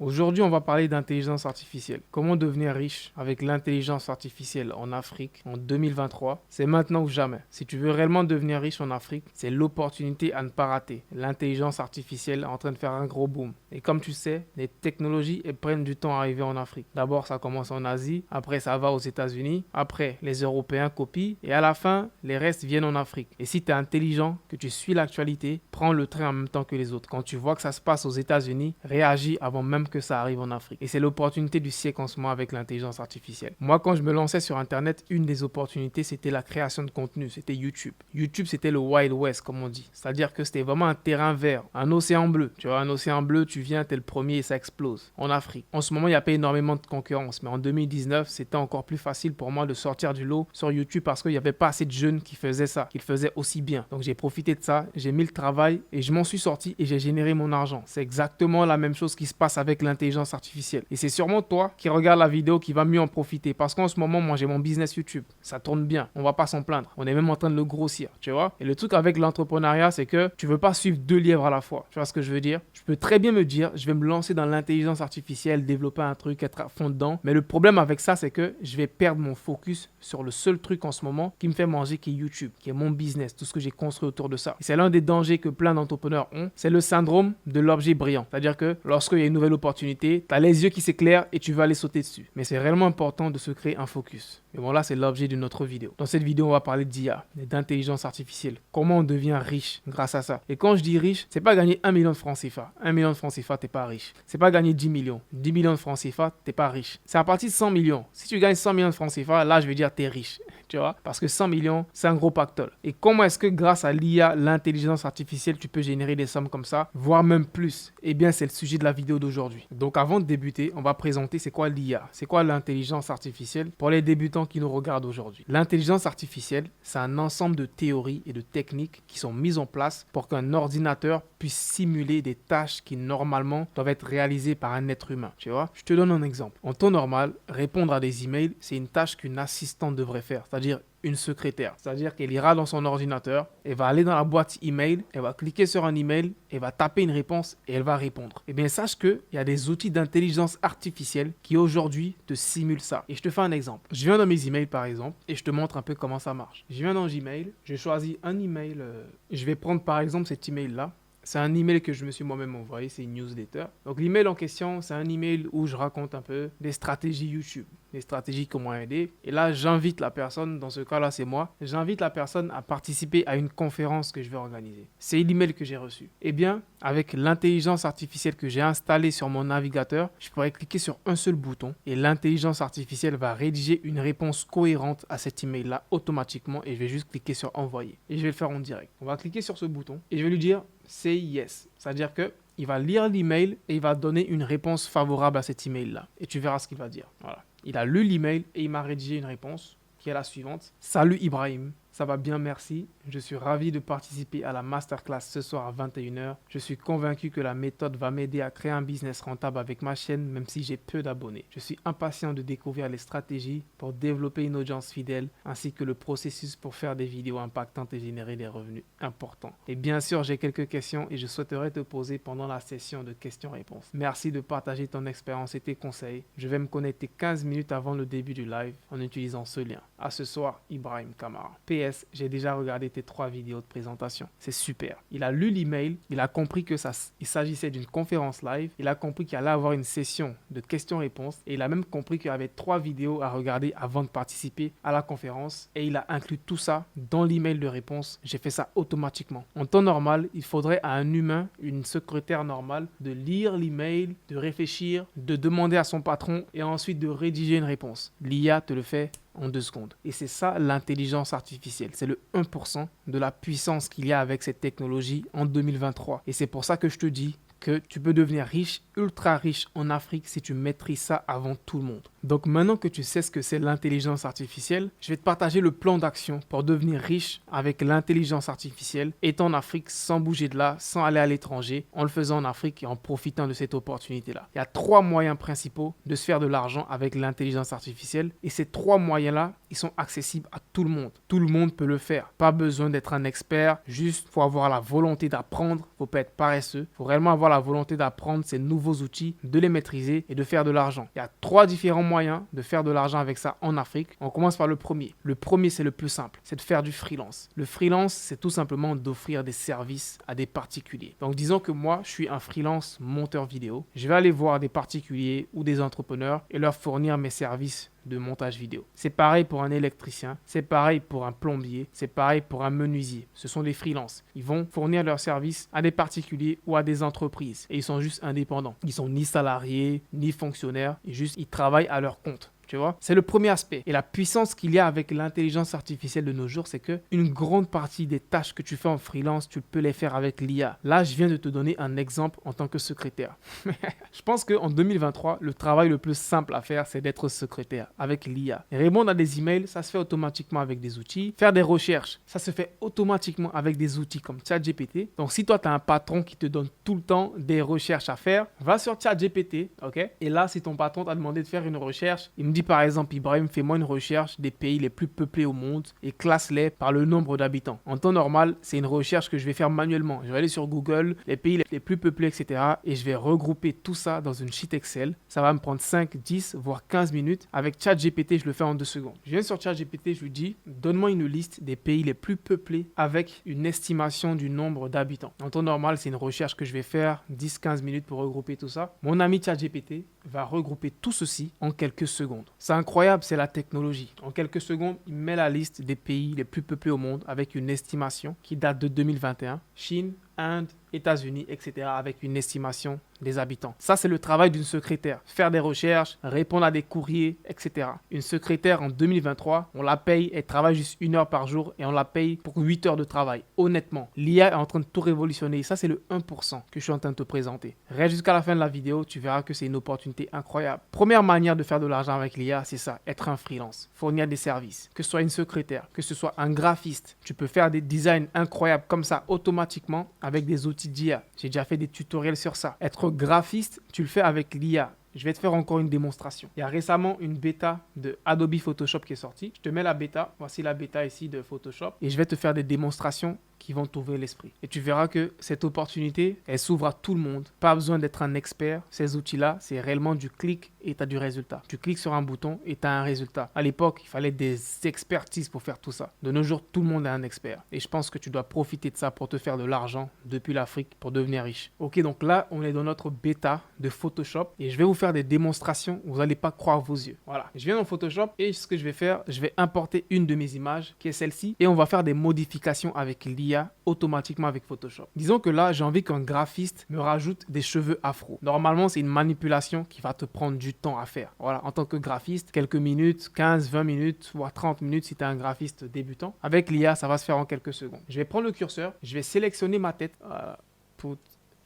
Aujourd'hui, on va parler d'intelligence artificielle. Comment devenir riche avec l'intelligence artificielle en Afrique en 2023? C'est maintenant ou jamais. Si tu veux réellement devenir riche en Afrique, c'est l'opportunité à ne pas rater. L'intelligence artificielle est en train de faire un gros boom. Et comme tu sais, les technologies elles prennent du temps à arriver en Afrique. D'abord, ça commence en Asie, après ça va aux États-Unis, après les Européens copient et à la fin, les restes viennent en Afrique. Et si tu es intelligent, que tu suis l'actualité, prends le train en même temps que les autres. Quand tu vois que ça se passe aux États-Unis, réagis avant même que ça arrive en Afrique. Et c'est l'opportunité du siècle en ce moment avec l'intelligence artificielle. Moi, quand je me lançais sur Internet, une des opportunités, c'était la création de contenu. C'était YouTube. YouTube, c'était le Wild West, comme on dit. C'est-à-dire que c'était vraiment un terrain vert, un océan bleu. Tu vois, un océan bleu, tu viens, t'es le premier et ça explose. En Afrique. En ce moment, il n'y a pas énormément de concurrence. Mais en 2019, c'était encore plus facile pour moi de sortir du lot sur YouTube parce qu'il n'y avait pas assez de jeunes qui faisaient ça, qui le faisaient aussi bien. Donc, j'ai profité de ça, j'ai mis le travail et je m'en suis sorti et j'ai généré mon argent. C'est exactement la même chose qui se passe avec l'intelligence artificielle. Et c'est sûrement toi qui regarde la vidéo qui va mieux en profiter. Parce qu'en ce moment, moi, j'ai mon business YouTube. Ça tourne bien. On va pas s'en plaindre. On est même en train de le grossir, tu vois. Et le truc avec l'entrepreneuriat, c'est que tu veux pas suivre deux lièvres à la fois. Tu vois ce que je veux dire? Je peux très bien me dire, je vais me lancer dans l'intelligence artificielle, développer un truc, être à fond dedans. Mais le problème avec ça, c'est que je vais perdre mon focus sur le seul truc en ce moment qui me fait manger, qui est YouTube, qui est mon business, tout ce que j'ai construit autour de ça. Et c'est l'un des dangers que plein d'entrepreneurs ont. C'est le syndrome de l'objet brillant. C'est-à-dire que lorsqu'il y a une nouvelle opportunité, tu as les yeux qui s'éclairent et tu vas aller sauter dessus. Mais c'est réellement important de se créer un focus. Mais bon, là, c'est l'objet de notre vidéo. Dans cette vidéo, on va parler d'IA, d'intelligence artificielle. Comment on devient riche grâce à ça. Et quand je dis riche, c'est pas gagner 1 million de francs CFA. 1 million de francs CFA, t'es pas riche. C'est pas gagner 10 millions. 10 millions de francs CFA, t'es pas riche. C'est à partir de 100 millions. Si tu gagnes 100 millions de francs CFA, là, je vais dire t'es riche. Tu vois? Parce que 100 millions, c'est un gros pactole. Et comment est-ce que grâce à l'IA, l'intelligence artificielle, tu peux générer des sommes comme ça, voire même plus? Eh bien, c'est le sujet de la vidéo d'aujourd'hui. Donc, avant de débuter, on va présenter c'est quoi l'IA, c'est quoi l'intelligence artificielle pour les débutants qui nous regardent aujourd'hui. L'intelligence artificielle, c'est un ensemble de théories et de techniques qui sont mises en place pour qu'un ordinateur puisse simuler des tâches qui normalement doivent être réalisées par un être humain. Tu vois? Je te donne un exemple. En temps normal, répondre à des emails, c'est une tâche qu'une assistante devrait faire, c'est-à-dire une secrétaire. C'est-à-dire qu'elle ira dans son ordinateur, elle va aller dans la boîte email, elle va cliquer sur un email, elle va taper une réponse et elle va répondre. Eh bien, sache qu'il y a des outils d'intelligence artificielle qui aujourd'hui te simulent ça. Et je te fais un exemple. Je viens dans mes emails par exemple et je te montre un peu comment ça marche. Je viens dans Gmail, je choisis un email, je vais prendre par exemple cet email-là. C'est un email que je me suis moi-même envoyé, c'est une newsletter. Donc l'email en question, c'est un email où je raconte un peu des stratégies YouTube, des stratégies qui m'ont aidé. Et là, j'invite la personne, dans ce cas-là, c'est moi, j'invite la personne à participer à une conférence que je vais organiser. C'est l'email que j'ai reçu. Eh bien, avec l'intelligence artificielle que j'ai installée sur mon navigateur, je pourrais cliquer sur un seul bouton et l'intelligence artificielle va rédiger une réponse cohérente à cet email-là automatiquement et je vais juste cliquer sur envoyer. Et je vais le faire en direct. On va cliquer sur ce bouton et je vais lui dire say yes. C'est-à-dire que il va lire l'email et il va donner une réponse favorable à cet email-là. Et tu verras ce qu'il va dire. Voilà. Il a lu l'email et il m'a rédigé une réponse qui est la suivante. Salut Ibrahim, ça va bien, merci. Je suis ravi de participer à la masterclass ce soir à 21h. Je suis convaincu que la méthode va m'aider à créer un business rentable avec ma chaîne, même si j'ai peu d'abonnés. Je suis impatient de découvrir les stratégies pour développer une audience fidèle, ainsi que le processus pour faire des vidéos impactantes et générer des revenus importants. Et bien sûr, j'ai quelques questions et je souhaiterais te poser pendant la session de questions-réponses. Merci de partager ton expérience et tes conseils. Je vais me connecter 15 minutes avant le début du live en utilisant ce lien. À ce soir, Ibrahim Kamara. PS, j'ai déjà regardé tes 3 vidéos de présentation. C'est super. Il a lu l'email, il a compris que il s'agissait d'une conférence live, il a compris qu'il allait avoir une session de questions-réponses et il a même compris qu'il y avait 3 vidéos à regarder avant de participer à la conférence et il a inclus tout ça dans l'email de réponse. J'ai fait ça automatiquement. En temps normal, il faudrait à un humain, une secrétaire normale, de lire l'email, de réfléchir, de demander à son patron et ensuite de rédiger une réponse. L'IA te le fait en 2 secondes. Et c'est ça l'intelligence artificielle. C'est le 1% de la puissance qu'il y a avec cette technologie en 2023. Et c'est pour ça que je te dis que tu peux devenir riche, ultra riche en Afrique si tu maîtrises ça avant tout le monde. Donc maintenant que tu sais ce que c'est l'intelligence artificielle, je vais te partager le plan d'action pour devenir riche avec l'intelligence artificielle, étant en Afrique sans bouger de là, sans aller à l'étranger, en le faisant en Afrique et en profitant de cette opportunité-là. Il y a 3 moyens principaux de se faire de l'argent avec l'intelligence artificielle et ces 3 moyens-là, ils sont accessibles à tout le monde. Tout le monde peut le faire. Pas besoin d'être un expert, juste faut avoir la volonté d'apprendre, faut pas être paresseux, faut réellement avoir la volonté d'apprendre ces nouveaux outils, de les maîtriser et de faire de l'argent. Il y a 3 différents moyens de faire de l'argent avec ça en Afrique. On commence par le premier. Le premier, c'est le plus simple, c'est de faire du freelance. Le freelance, c'est tout simplement d'offrir des services à des particuliers. Donc disons que moi, je suis un freelance monteur vidéo. Je vais aller voir des particuliers ou des entrepreneurs et leur fournir mes services de montage vidéo. C'est pareil pour un électricien, c'est pareil pour un plombier, c'est pareil pour un menuisier. Ce sont des freelances. Ils vont fournir leurs services à des particuliers ou à des entreprises et ils sont juste indépendants. Ils sont ni salariés, ni fonctionnaires, ils travaillent à leur compte. Tu vois, c'est le premier aspect. Et la puissance qu'il y a avec l'intelligence artificielle de nos jours, c'est que une grande partie des tâches que tu fais en freelance, tu peux les faire avec l'IA. Là, je viens de te donner un exemple en tant que secrétaire. Je pense qu'en 2023, le travail le plus simple à faire, c'est d'être secrétaire avec l'IA. Répondre à des emails, ça se fait automatiquement avec des outils. Faire des recherches, ça se fait automatiquement avec des outils comme ChatGPT. Donc, si toi, tu as un patron qui te donne tout le temps des recherches à faire, va sur ChatGPT, ok? Et là, si ton patron t'a demandé de faire une recherche, il me dit par exemple, Ibrahim, fais-moi une recherche des pays les plus peuplés au monde et classe-les par le nombre d'habitants. En temps normal, c'est une recherche que je vais faire manuellement. Je vais aller sur Google, les pays les plus peuplés, etc. et je vais regrouper tout ça dans une sheet Excel. Ça va me prendre 5, 10, voire 15 minutes. Avec ChatGPT, je le fais en 2 secondes. Je viens sur ChatGPT, je lui dis, donne-moi une liste des pays les plus peuplés avec une estimation du nombre d'habitants. En temps normal, c'est une recherche que je vais faire 10-15 minutes pour regrouper tout ça. Mon ami ChatGPT va regrouper tout ceci en quelques secondes. C'est incroyable, c'est la technologie. En quelques secondes, il met la liste des pays les plus peuplés au monde avec une estimation qui date de 2021. Chine, Inde, États-Unis, etc. avec une estimation des habitants. Ça, c'est le travail d'une secrétaire. Faire des recherches, répondre à des courriers, etc. Une secrétaire en 2023, on la paye, elle travaille juste 1 heure par jour et on la paye pour 8 heures de travail. Honnêtement, l'IA est en train de tout révolutionner. Ça, c'est le 1% que je suis en train de te présenter. Reste jusqu'à la fin de la vidéo, tu verras que c'est une opportunité incroyable. Première manière de faire de l'argent avec l'IA, c'est ça, être un freelance, fournir des services. Que ce soit une secrétaire, que ce soit un graphiste, tu peux faire des designs incroyables comme ça automatiquement avec des outils d'IA. J'ai déjà fait des tutoriels sur ça. Être graphiste, tu le fais avec l'IA. Je vais te faire encore une démonstration. Il y a récemment une bêta de Adobe Photoshop qui est sortie. Je te mets la bêta. Voici la bêta ici de Photoshop. Et je vais te faire des démonstrations qui vont t'ouvrir l'esprit. Et tu verras que cette opportunité, elle s'ouvre à tout le monde. Pas besoin d'être un expert. Ces outils-là, c'est réellement du clic et tu as du résultat. Tu cliques sur un bouton et tu as un résultat. À l'époque, il fallait des expertises pour faire tout ça. De nos jours, tout le monde est un expert. Et je pense que tu dois profiter de ça pour te faire de l'argent depuis l'Afrique pour devenir riche. Ok, donc là, on est dans notre bêta de Photoshop et je vais vous faire des démonstrations où vous n'allez pas croire vos yeux. Voilà. Je viens dans Photoshop et ce que je vais faire, je vais importer une de mes images qui est celle-ci et on va faire des modifications avec l'IA automatiquement avec Photoshop. Disons que là, j'ai envie qu'un graphiste me rajoute des cheveux afro. Normalement, c'est une manipulation qui va te prendre du temps à faire. Voilà, en tant que graphiste, quelques minutes, 15, 20 minutes, voire 30 minutes si tu es un graphiste débutant. Avec l'IA, ça va se faire en quelques secondes. Je vais prendre le curseur, je vais sélectionner ma tête. Voilà, put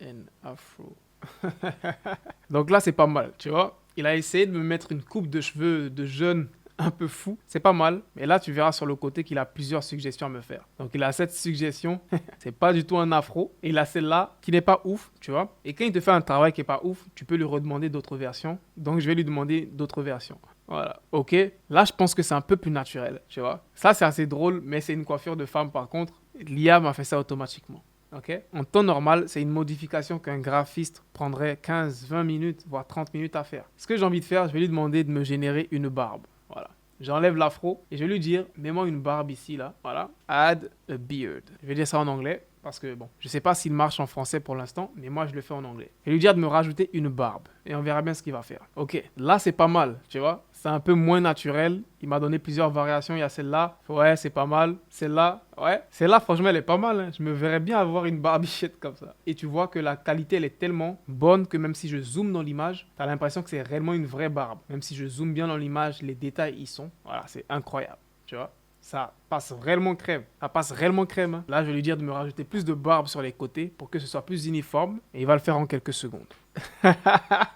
an afro. Donc là, c'est pas mal, tu vois. Il a essayé de me mettre une coupe de cheveux de jeune un peu fou. C'est pas mal. Mais là, tu verras sur le côté qu'il a plusieurs suggestions à me faire. Donc, il a cette suggestion. C'est pas du tout un afro. Et il a celle-là qui n'est pas ouf, tu vois. Et quand il te fait un travail qui est pas ouf, tu peux lui redemander d'autres versions. Donc, je vais lui demander d'autres versions. Voilà. Ok. Là, je pense que c'est un peu plus naturel, tu vois. Ça, c'est assez drôle, mais c'est une coiffure de femme par contre. L'IA m'a fait ça automatiquement. Okay. En temps normal, c'est une modification qu'un graphiste prendrait 15, 20 minutes, voire 30 minutes à faire. Ce que j'ai envie de faire, je vais lui demander de me générer une barbe. Voilà. J'enlève l'afro et je vais lui dire, mets-moi une barbe ici, là. Voilà. Add a beard. Je vais dire ça en anglais parce que, bon, je ne sais pas s'il marche en français pour l'instant, mais moi, je le fais en anglais. Je vais lui dire de me rajouter une barbe et on verra bien ce qu'il va faire. Ok, là, c'est pas mal, tu vois. C'est un peu moins naturel. Il m'a donné plusieurs variations. Il y a celle-là. Ouais, c'est pas mal. Celle-là, ouais. Celle-là, franchement, elle est pas mal. Hein. Je me verrais bien avoir une barbichette comme ça. Et tu vois que la qualité, elle est tellement bonne que même si je zoome dans l'image, tu as l'impression que c'est réellement une vraie barbe. Même si je zoome bien dans l'image, les détails y sont. Voilà, c'est incroyable. Tu vois, ça passe réellement crème. Ça passe réellement crème. Hein. Là, je vais lui dire de me rajouter plus de barbe sur les côtés pour que ce soit plus uniforme. Et il va le faire en quelques secondes.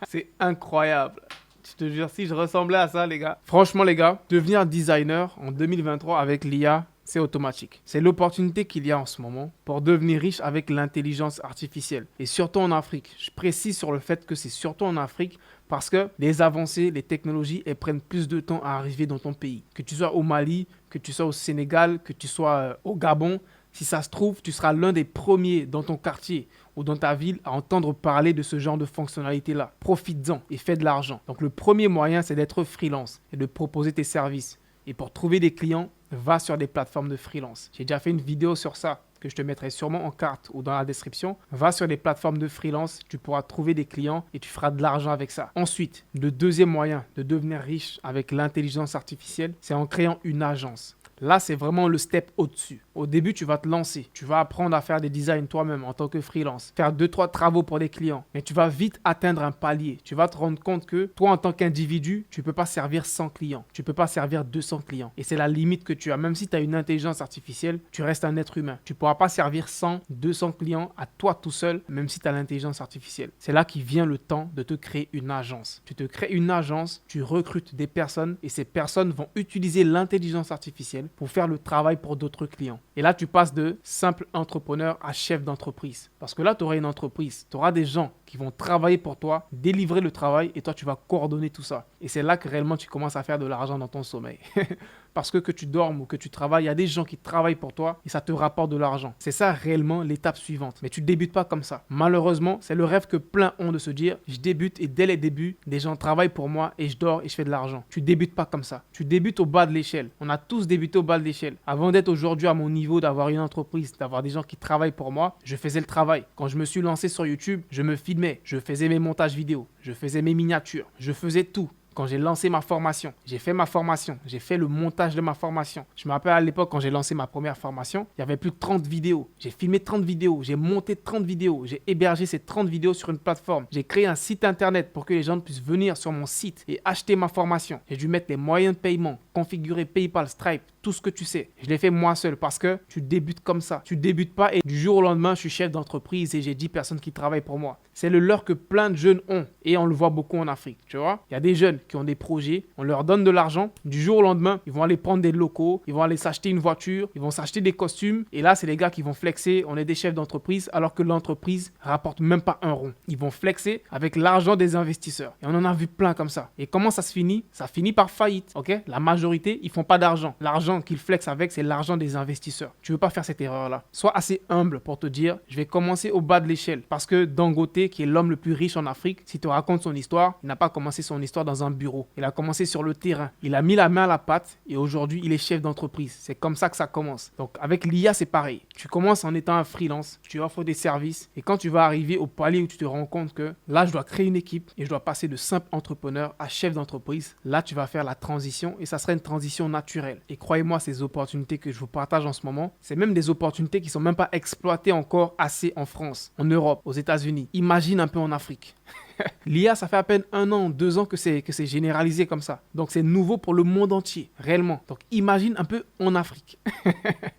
C'est incroyable. Je te jure, si je ressemblais à ça, les gars. Franchement, les gars, devenir designer en 2023 avec l'IA, c'est automatique. C'est l'opportunité qu'il y a en ce moment pour devenir riche avec l'intelligence artificielle. Et surtout en Afrique. Je précise sur le fait que c'est surtout en Afrique parce que les avancées, les technologies, elles prennent plus de temps à arriver dans ton pays. Que tu sois au Mali, que tu sois au Sénégal, que tu sois au Gabon, si ça se trouve, tu seras l'un des premiers dans ton quartier ou dans ta ville à entendre parler de ce genre de fonctionnalité-là. Profites-en et fais de l'argent. Donc le premier moyen, c'est d'être freelance et de proposer tes services. Et pour trouver des clients, va sur des plateformes de freelance. J'ai déjà fait une vidéo sur ça que je te mettrai sûrement en carte ou dans la description. Va sur des plateformes de freelance, tu pourras trouver des clients et tu feras de l'argent avec ça. Ensuite, le deuxième moyen de devenir riche avec l'intelligence artificielle, c'est en créant une agence. Là, c'est vraiment le step au-dessus. Au début, tu vas te lancer. Tu vas apprendre à faire des designs toi-même en tant que freelance. Faire 2-3 travaux pour des clients. Mais tu vas vite atteindre un palier. Tu vas te rendre compte que toi, en tant qu'individu, tu ne peux pas servir 100 clients. Tu ne peux pas servir 200 clients. Et c'est la limite que tu as. Même si tu as une intelligence artificielle, tu restes un être humain. Tu ne pourras pas servir 100, 200 clients à toi tout seul, même si tu as l'intelligence artificielle. C'est là qu'il vient le temps de te créer une agence. Tu te crées une agence, tu recrutes des personnes et ces personnes vont utiliser l'intelligence artificielle pour faire le travail pour d'autres clients. Et là, tu passes de simple entrepreneur à chef d'entreprise. Parce que là, tu auras une entreprise, tu auras des gens qui vont travailler pour toi, délivrer le travail et toi, tu vas coordonner tout ça. Et c'est là que réellement, tu commences à faire de l'argent dans ton sommeil. Parce que tu dormes ou que tu travailles, il y a des gens qui travaillent pour toi et ça te rapporte de l'argent. C'est ça réellement l'étape suivante. Mais tu ne débutes pas comme ça. Malheureusement, c'est le rêve que plein ont de se dire, je débute et dès les débuts, des gens travaillent pour moi et je dors et je fais de l'argent. Tu débutes pas comme ça. Tu débutes au bas de l'échelle. On a tous débuté au bas de l'échelle. Avant d'être aujourd'hui à mon niveau, d'avoir une entreprise, d'avoir des gens qui travaillent pour moi, je faisais le travail. Quand je me suis lancé sur YouTube, je me filmais, je faisais mes montages vidéo, je faisais mes miniatures, je faisais tout. Quand j'ai lancé ma formation, j'ai fait ma formation, j'ai fait le montage de ma formation. Je me rappelle à l'époque, quand j'ai lancé ma première formation, il y avait plus de 30 vidéos. J'ai filmé 30 vidéos, j'ai monté 30 vidéos, j'ai hébergé ces 30 vidéos sur une plateforme. J'ai créé un site internet pour que les gens puissent venir sur mon site et acheter ma formation. J'ai dû mettre les moyens de paiement, configurer PayPal, Stripe, tout ce que tu sais. Je l'ai fait moi seul parce que tu débutes comme ça. Tu débutes pas et du jour au lendemain, je suis chef d'entreprise et j'ai 10 personnes qui travaillent pour moi. C'est le leurre que plein de jeunes ont et on le voit beaucoup en Afrique, tu vois. Il y a des jeunes qui ont des projets, on leur donne de l'argent, du jour au lendemain, ils vont aller prendre des locaux, ils vont aller s'acheter une voiture, ils vont s'acheter des costumes et là, c'est les gars qui vont flexer, on est des chefs d'entreprise alors que l'entreprise rapporte même pas un rond. Ils vont flexer avec l'argent des investisseurs et on en a vu plein comme ça. Et comment ça se finit? Ça finit par faillite, ok? La majorité, ils font pas d'argent. L'argent qu'ils flexent avec, c'est l'argent des investisseurs. Tu veux pas faire cette erreur-là. Sois assez humble pour te dire, je vais commencer au bas de l'échelle parce que Dangote, qui est l'homme le plus riche en Afrique, si tu racontes son histoire, il n'a pas commencé son histoire dans un bureau. Il a commencé sur le terrain. Il a mis la main à la pâte et aujourd'hui, il est chef d'entreprise. C'est comme ça que ça commence. Donc, avec l'IA, c'est pareil. Tu commences en étant un freelance, tu offres des services et quand tu vas arriver au palier où tu te rends compte que là, je dois créer une équipe et je dois passer de simple entrepreneur à chef d'entreprise, là, tu vas faire la transition et ça sera une transition naturelle. Et croyez-moi, ces opportunités que je vous partage en ce moment, c'est même des opportunités qui ne sont même pas exploitées encore assez en France, en Europe, aux États-Unis. Imagine un peu en Afrique. L'IA, ça fait à peine 1 an, 2 ans que c'est généralisé comme ça. Donc, c'est nouveau pour le monde entier, réellement. Donc, imagine un peu en Afrique. Tu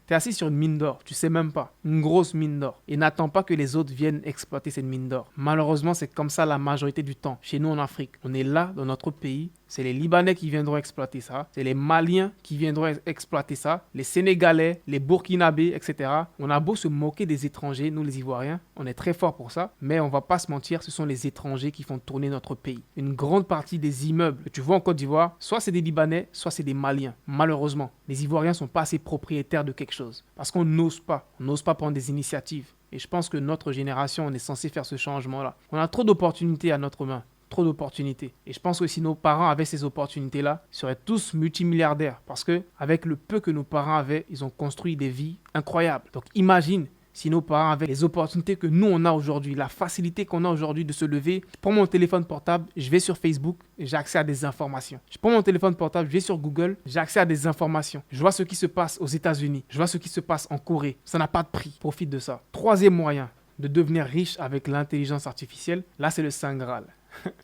es assis sur une mine d'or, tu sais même pas. Une grosse mine d'or. Et n'attends pas que les autres viennent exploiter cette mine d'or. Malheureusement, c'est comme ça la majorité du temps. Chez nous en Afrique, on est là, dans notre pays. C'est les Libanais qui viendront exploiter ça. C'est les Maliens qui viendront exploiter ça. Les Sénégalais, les Burkinabés, etc. On a beau se moquer des étrangers, nous les Ivoiriens, on est très forts pour ça. Mais on va pas se mentir, ce sont les étrangers qui font tourner notre pays. Une grande partie des immeubles que tu vois en Côte d'Ivoire, soit c'est des Libanais, soit c'est des Maliens. Malheureusement, les Ivoiriens sont pas assez propriétaires de quelque chose. Parce qu'on n'ose pas. On n'ose pas prendre des initiatives. Et je pense que notre génération, on est censé faire ce changement-là. On a trop d'opportunités à notre main. Trop d'opportunités. Et je pense que si nos parents avaient ces opportunités-là, ils seraient tous multimilliardaires. Parce que avec le peu que nos parents avaient, ils ont construit des vies incroyables. Donc imagine si nos parents avaient les opportunités que nous, on a aujourd'hui, la facilité qu'on a aujourd'hui de se lever. Je prends mon téléphone portable, je vais sur Facebook, j'ai accès à des informations. Je prends mon téléphone portable, je vais sur Google, j'ai accès à des informations. Je vois ce qui se passe aux États-Unis, je vois ce qui se passe en Corée. Ça n'a pas de prix. Profite de ça. Troisième moyen de devenir riche avec l'intelligence artificielle, là, c'est le Saint Graal.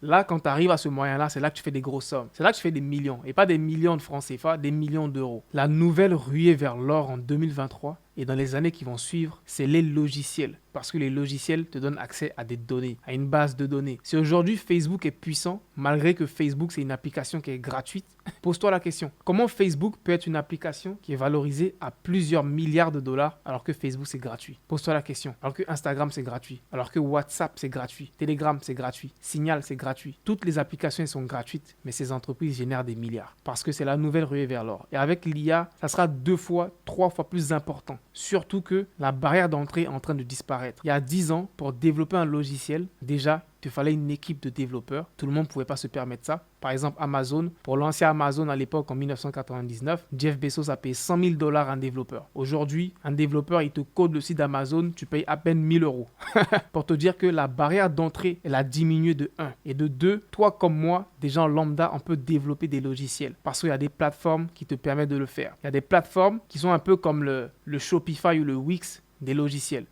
Là, quand tu arrives à ce moyen-là, c'est là que tu fais des grosses sommes. C'est là que tu fais des millions. Et pas des millions de francs CFA, des millions d'euros. La nouvelle ruée vers l'or en 2023 et dans les années qui vont suivre, c'est les logiciels. Parce que les logiciels te donnent accès à des données, à une base de données. Si aujourd'hui Facebook est puissant, malgré que Facebook c'est une application qui est gratuite, pose-toi la question. Comment Facebook peut être une application qui est valorisée à plusieurs milliards de dollars alors que Facebook c'est gratuit? Pose-toi la question. Alors que Instagram c'est gratuit, alors que WhatsApp c'est gratuit, Telegram c'est gratuit, Signal c'est gratuit. Toutes les applications elles sont gratuites, mais ces entreprises génèrent des milliards. Parce que c'est la nouvelle ruée vers l'or. Et avec l'IA, ça sera 2 fois, 3 fois plus important. Surtout que la barrière d'entrée est en train de disparaître. Il y a 10 ans, pour développer un logiciel, déjà, il te fallait une équipe de développeurs. Tout le monde ne pouvait pas se permettre ça. Par exemple, Amazon, pour lancer Amazon à l'époque en 1999, Jeff Bezos a payé 100 000 $ à un développeur. Aujourd'hui, un développeur, il te code le site d'Amazon, tu payes à peine 1 000 €. Pour te dire que la barrière d'entrée, elle a diminué de 1. Et de 2, toi comme moi, des gens lambda, on peut développer des logiciels. Parce qu'il y a des plateformes qui te permettent de le faire. Il y a des plateformes qui sont un peu comme le Shopify ou le Wix des logiciels.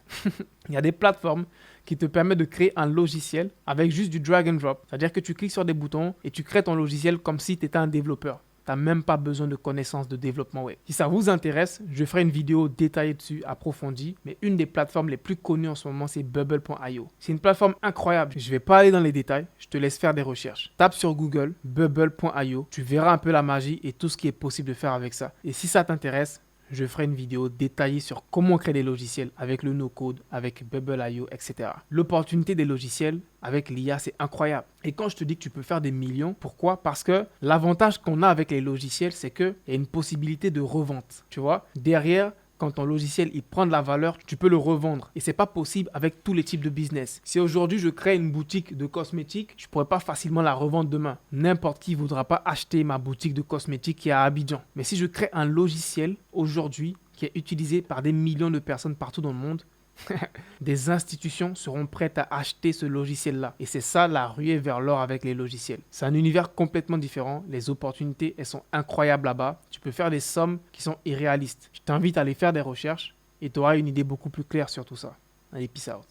Il y a des plateformes qui te permettent de créer un logiciel avec juste du drag and drop. C'est-à-dire que tu cliques sur des boutons et tu crées ton logiciel comme si tu étais un développeur. Tu n'as même pas besoin de connaissances de développement web. Si ça vous intéresse, je ferai une vidéo détaillée dessus, approfondie. Mais une des plateformes les plus connues en ce moment, c'est Bubble.io. C'est une plateforme incroyable. Je ne vais pas aller dans les détails, je te laisse faire des recherches. Tape sur Google Bubble.io, tu verras un peu la magie et tout ce qui est possible de faire avec ça. Et si ça t'intéresse, je ferai une vidéo détaillée sur comment créer des logiciels avec le no-code, avec Bubble.io, etc. L'opportunité des logiciels avec l'IA, c'est incroyable. Et quand je te dis que tu peux faire des millions, pourquoi? Parce que l'avantage qu'on a avec les logiciels, c'est qu'il y a une possibilité de revente. Tu vois, derrière, quand ton logiciel il prend de la valeur, tu peux le revendre. Et ce n'est pas possible avec tous les types de business. Si aujourd'hui je crée une boutique de cosmétiques, je ne pourrais pas facilement la revendre demain. N'importe qui ne voudra pas acheter ma boutique de cosmétiques qui est à Abidjan. Mais si je crée un logiciel aujourd'hui qui est utilisé par des millions de personnes partout dans le monde, des institutions seront prêtes à acheter ce logiciel-là. Et c'est ça la ruée vers l'or avec les logiciels. C'est un univers complètement différent. Les opportunités, elles sont incroyables là-bas. Tu peux faire des sommes qui sont irréalistes. Je t'invite à aller faire des recherches et tu auras une idée beaucoup plus claire sur tout ça. Allez, peace out.